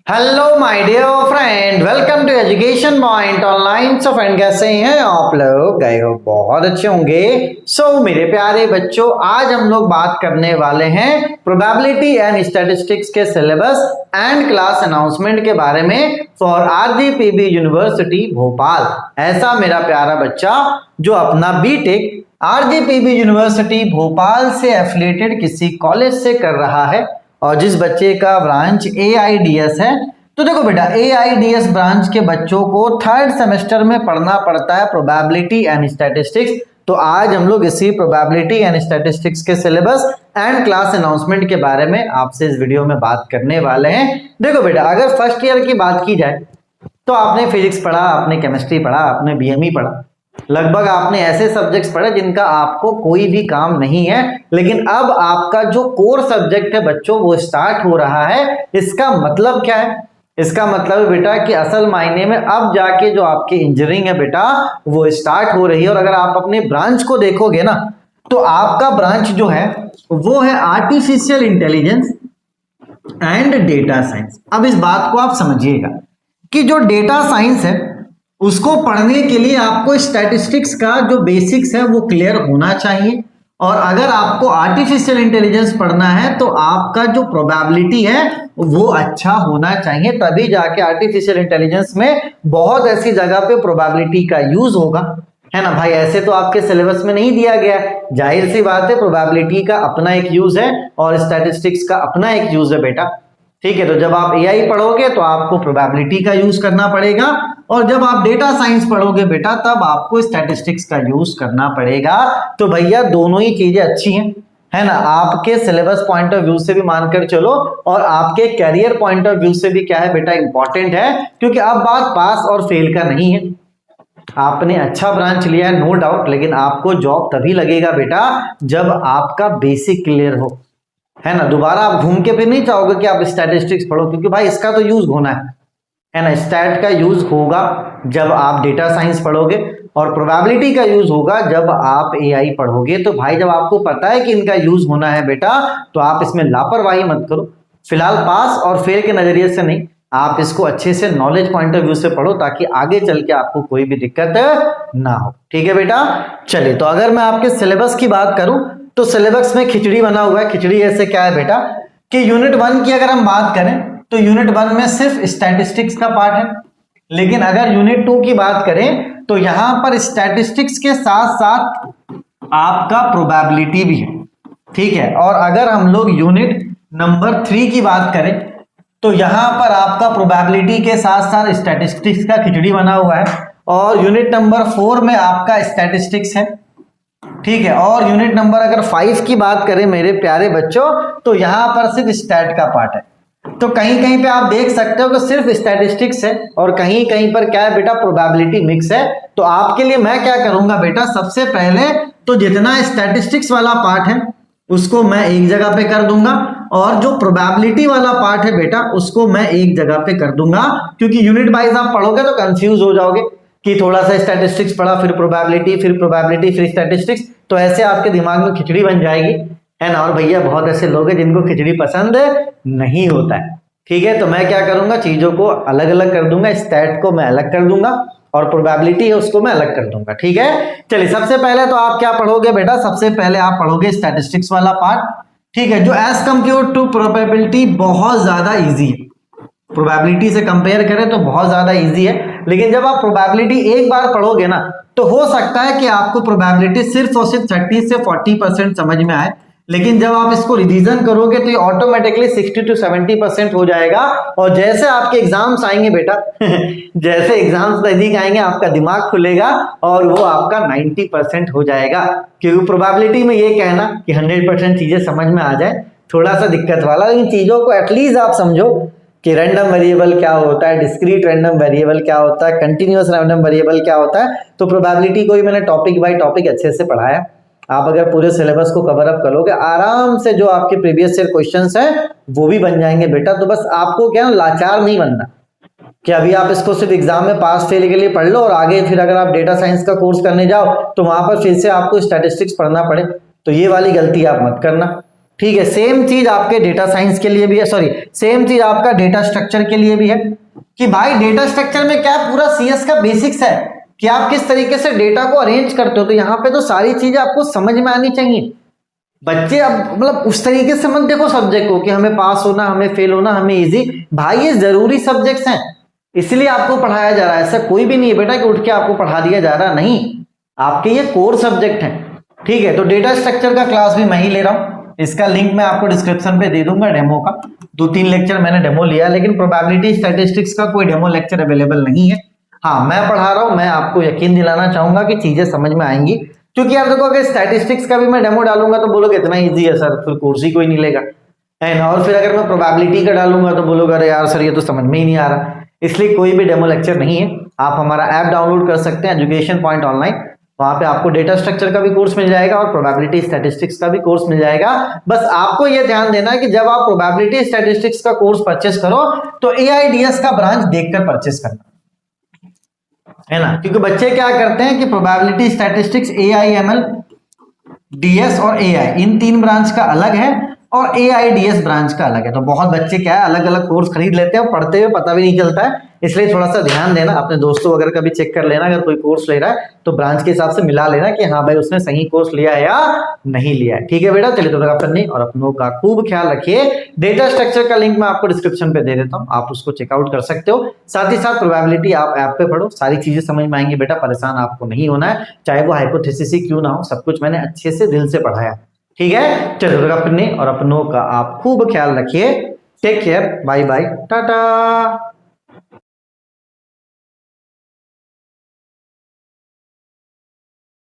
Hello my dear friend, welcome to Education Point Online. So friend, कैसे हैं आप लोग? गए हो बहुत अच्छे होंगे। मेरे प्यारे बच्चों, आज हम लोग बात करने वाले हैं प्रोबेबिलिटी एंड स्टैटिस्टिक्स के सिलेबस एंड क्लास अनाउंसमेंट के बारे में फॉर आरजीपीवी यूनिवर्सिटी भोपाल। ऐसा मेरा प्यारा बच्चा जो अपना बीटेक आरजीपीवी यूनिवर्सिटी भोपाल से एफिलिएटेड किसी कॉलेज से कर रहा है और जिस बच्चे का ब्रांच एआईडीएस है, तो देखो बेटा, एआईडीएस ब्रांच के बच्चों को थर्ड सेमेस्टर में पढ़ना पड़ता है प्रोबेबिलिटी एंड स्टैटिस्टिक्स। तो आज हम लोग इसी प्रोबेबिलिटी एंड स्टैटिस्टिक्स के सिलेबस एंड क्लास अनाउंसमेंट के बारे में आपसे इस वीडियो में बात करने वाले हैं। देखो बेटा, अगर फर्स्ट ईयर की बात की जाए तो आपने फिजिक्स पढ़ा, आपने केमिस्ट्री पढ़ा, आपने बीएमई पढ़ा, लगभग आपने ऐसे सब्जेक्ट्स पढ़े जिनका आपको कोई भी काम नहीं है। लेकिन अब आपका जो कोर सब्जेक्ट है बच्चों, वो स्टार्ट हो रहा है। इसका मतलब क्या है? इसका मतलब है बेटा कि असल मायने में अब जाके जो आपकी इंजीनियरिंग है बेटा, वो स्टार्ट हो रही है। और अगर आप अपने ब्रांच को देखोगे ना, तो आपका ब्रांच जो है वो है artificial intelligence and data science. अब इस बात को आप समझिएगा कि जो डेटा साइंस है उसको पढ़ने के लिए आपको स्टैटिस्टिक्स का जो बेसिक्स है वो क्लियर होना चाहिए। और अगर आपको आर्टिफिशियल इंटेलिजेंस पढ़ना है तो आपका जो प्रोबेबिलिटी है वो अच्छा होना चाहिए, तभी जाके आर्टिफिशियल इंटेलिजेंस में बहुत ऐसी जगह पे प्रोबेबिलिटी का यूज होगा, है ना भाई। ऐसे तो आपके सिलेबस में नहीं दिया गया है। जाहिर सी बात है, प्रोबेबिलिटी का अपना एक यूज है और स्टैटिस्टिक्स का अपना एक यूज है बेटा। ठीक है, तो जब आप एआई पढ़ोगे तो आपको प्रोबेबिलिटी का यूज करना पड़ेगा, और जब आप डेटा साइंस पढ़ोगे बेटा तब आपको स्टैटिस्टिक्स का यूज करना पड़ेगा। तो भैया दोनों ही चीजें अच्छी हैं, है ना। आपके सिलेबस पॉइंट ऑफ व्यू से भी मानकर चलो और आपके कैरियर पॉइंट ऑफ व्यू से भी क्या है बेटा, इंपॉर्टेंट है। क्योंकि अब बात पास और फेल का नहीं है। आपने अच्छा ब्रांच लिया है, नो डाउट, लेकिन आपको जॉब तभी लगेगा बेटा जब आपका बेसिक क्लियर हो, है ना। दोबारा आप घूम के फिर नहीं चाहोगे कि आप स्टैटिस्टिक्स पढ़ो, क्योंकि भाई इसका तो यूज होना है ना। स्टैट का यूज होगा जब आप डेटा साइंस पढ़ोगे, और प्रोबेबिलिटी का यूज होगा जब आप एआई पढ़ोगे। तो भाई जब आपको पता है कि इनका यूज होना है बेटा, तो आप इसमें लापरवाही मत करो। फिलहाल पास और फेल के नजरिए से नहीं, आप इसको अच्छे से नॉलेज पॉइंट ऑफ व्यू से पढ़ो ताकि आगे चल के आपको कोई भी दिक्कत ना हो। ठीक है बेटा, चलिए। तो अगर मैं आपके सिलेबस की बात करूं तो सिलेबस में खिचड़ी बना हुआ है। खिचड़ी ऐसे क्या है बेटा कि यूनिट 1 की अगर हम बात करें तो यूनिट 1 में सिर्फ स्टैटिस्टिक्स का पार्ट है, लेकिन अगर यूनिट 2 की बात करें तो यहां पर स्टैटिस्टिक्स के साथ साथ आपका प्रोबेबिलिटी भी है। ठीक है, और अगर हम लोग यूनिट नंबर 3 की बात करें तो यहां पर आपका प्रोबेबिलिटी के साथ साथ स्टैटिस्टिक्स का खिचड़ी बना हुआ है, और यूनिट नंबर 4 में आपका स्टैटिस्टिक्स है। ठीक है, और यूनिट नंबर अगर 5 की बात करें मेरे प्यारे बच्चों, तो यहां पर सिर्फ स्टैट का पार्ट है। तो कहीं कहीं पे आप देख सकते हो कि सिर्फ स्टैटिस्टिक्स है और कहीं कहीं पर क्या है बेटा, प्रोबेबिलिटी मिक्स है। तो आपके लिए मैं क्या करूंगा बेटा, सबसे पहले तो जितना स्टैटिस्टिक्स वाला पार्ट है उसको मैं एक जगह पे कर दूंगा, और जो प्रोबेबिलिटी वाला पार्ट है बेटा उसको मैं एक जगह पे कर दूंगा। क्योंकि यूनिट वाइज आप पढ़ोगे तो कंफ्यूज हो जाओगे कि थोड़ा सा स्टैटिस्टिक्स पढ़ा, फिर प्रोबेबिलिटी, फिर स्टैटिस्टिक्स, तो ऐसे आपके दिमाग में खिचड़ी बन जाएगी, है ना। और भैया बहुत ऐसे लोग हैं जिनको खिचड़ी पसंद नहीं होता है। ठीक है, तो मैं क्या करूंगा, चीजों को अलग अलग कर दूंगा। स्टैट को मैं अलग कर दूंगा और प्रोबेबिलिटी है उसको मैं अलग कर दूंगा। ठीक है, चलिए। सबसे पहले तो आप क्या पढ़ोगे बेटा, सबसे पहले आप पढ़ोगे स्टैटिस्टिक्स वाला पार्ट। ठीक है, जो एज कंपेयर टू प्रोबेबिलिटी बहुत ज्यादा इजी है। प्रोबेबिलिटी से कंपेयर करें तो बहुत ज्यादा इजी है, लेकिन जब आप प्रोबेबिलिटी एक बार पढ़ोगे ना तो हो सकता है कि आपको प्रोबेबिलिटी सिर्फ और सिर्फ 30 से 40% समझ में आए, लेकिन जब आप इसको रिवीजन करोगे तो ये ऑटोमेटिकली 60 to 70% हो जाएगा। और जैसे आपके एग्जाम्स आएंगे बेटा जैसे एग्जाम्स नजदीक आएंगे आपका दिमाग खुलेगा और वो आपका 90% हो जाएगा। क्योंकि प्रोबेबिलिटी में ये कहना कि 100% चीजें समझ में आ जाए थोड़ा सा दिक्कत वाला, लेकिन चीजों को एटलीस्ट आप समझो कि रैंडम वेरिएबल क्या होता है, डिस्क्रीट रैंडम वेरिएबल क्या होता है, कंटिन्यूअस रैंडम वेरिएबल क्या होता है। तो प्रोबेबिलिटी को ही मैंने टॉपिक बाय टॉपिक अच्छे से पढ़ाया। आप अगर पूरे सिलेबस को कवर अप करोगे आराम से, जो आपके प्रीवियस ईयर क्वेश्चंस हैं वो भी बन जाएंगे बेटा। तो बस आपको क्या लाचार नहीं बनना कि अभी आप इसको सिर्फ एग्जाम में पास फेल के लिए पढ़ लो और आगे फिर अगर आप डेटा साइंस का कोर्स करने जाओ तो वहां पर फिर से आपको स्टैटिस्टिक्स पढ़ना पड़े। तो ये वाली गलती आप मत करना। ठीक है, सेम चीज आपके डेटा साइंस के लिए भी है, सॉरी सेम चीज आपका डेटा स्ट्रक्चर के लिए भी है कि भाई डेटा स्ट्रक्चर में क्या पूरा सीएस का बेसिक्स है कि आप किस तरीके से डेटा को अरेंज करते हो, तो यहाँ पे तो सारी चीजें आपको समझ में आनी चाहिए। बच्चे अब मतलब उस तरीके से मत देखो सब्जेक्ट को कि हमें पास होना, हमें फेल होना, हमें इजी, भाई ये जरूरी सब्जेक्ट्स हैं इसलिए आपको पढ़ाया जा रहा है। ऐसा कोई भी नहीं है बेटा कि उठ के आपको पढ़ा दिया जा रहा, नहीं, आपके ये कोर सब्जेक्ट हैं। ठीक है, तो डेटा स्ट्रक्चर का क्लास भी मैं ही ले रहा हूँ, इसका लिंक मैं आपको डिस्क्रिप्शन पे दे दूंगा डेमो का। 2-3 लेक्चर मैंने डेमो लिया, लेकिन प्रोबेबिलिटी स्टैटिस्टिक्स का कोई डेमो लेक्चर अवेलेबल नहीं है। हाँ, मैं पढ़ा रहा हूँ, मैं आपको यकीन दिलाना चाहूंगा कि चीजें समझ में आएंगी, क्योंकि यार देखो अगर स्टैटिस्टिक्स का भी मैं डेमो डालूंगा तो बोलोगे इतना इजी है सर, फिर कोर्स ही कोई नहीं लेगा, है ना। और फिर अगर मैं प्रोबेबिलिटी का डालूंगा तो बोलोगे अरे यार सर ये तो समझ में ही नहीं आ रहा। इसलिए कोई भी डेमो लेक्चर नहीं है। आप हमारा ऐप डाउनलोड कर सकते हैं एजुकेशन पॉइंट ऑनलाइन, वहां पे आपको डेटा स्ट्रक्चर का भी कोर्स मिल जाएगा और प्रोबेबिलिटी स्टैटिस्टिक्स का भी कोर्स मिल जाएगा। बस आपको ये ध्यान देना है कि जब आप प्रोबेबिलिटी स्टैटिस्टिक्स का कोर्स परचेस करो तो एआईडीएस का ब्रांच देखकर परचेस करना, है ना, क्योंकि बच्चे क्या करते हैं कि प्रोबेबिलिटी स्टैटिस्टिक्स, एआईएमएल, डीएस और एआई, इन 3 ब्रांच का अलग है और एआईडीएस ब्रांच का अलग है। तो बहुत बच्चे क्या है अलग अलग कोर्स खरीद लेते हैं और पढ़ते हुए पता भी नहीं चलता है। इसलिए थोड़ा सा ध्यान देना, अपने दोस्तों वगैरह का भी चेक कर लेना, अगर कोई कोर्स ले रहा है तो ब्रांच के हिसाब से मिला लेना कि हाँ भाई उसने सही कोर्स लिया है या नहीं लिया है। ठीक है बेटा, चलिए तो अपने और अपनों का खूब ख्याल रखिए। डेटा स्ट्रक्चर का लिंक मैं आपको डिस्क्रिप्शन पे दे देता हूँ, आप उसको चेकआउट कर सकते हो। साथ ही साथ प्रोबेबिलिटी आप ऐप पे पढ़ो, सारी चीजें समझ में आएंगी बेटा, परेशान आपको नहीं होना है, चाहे वो हाइपोथेसिस ही क्यों ना हो, सब कुछ मैंने अच्छे से दिल से पढ़ाया। ठीक है, चलो अपने और अपनों का आप खूब ख्याल रखिए। Take care, bye bye, Tata.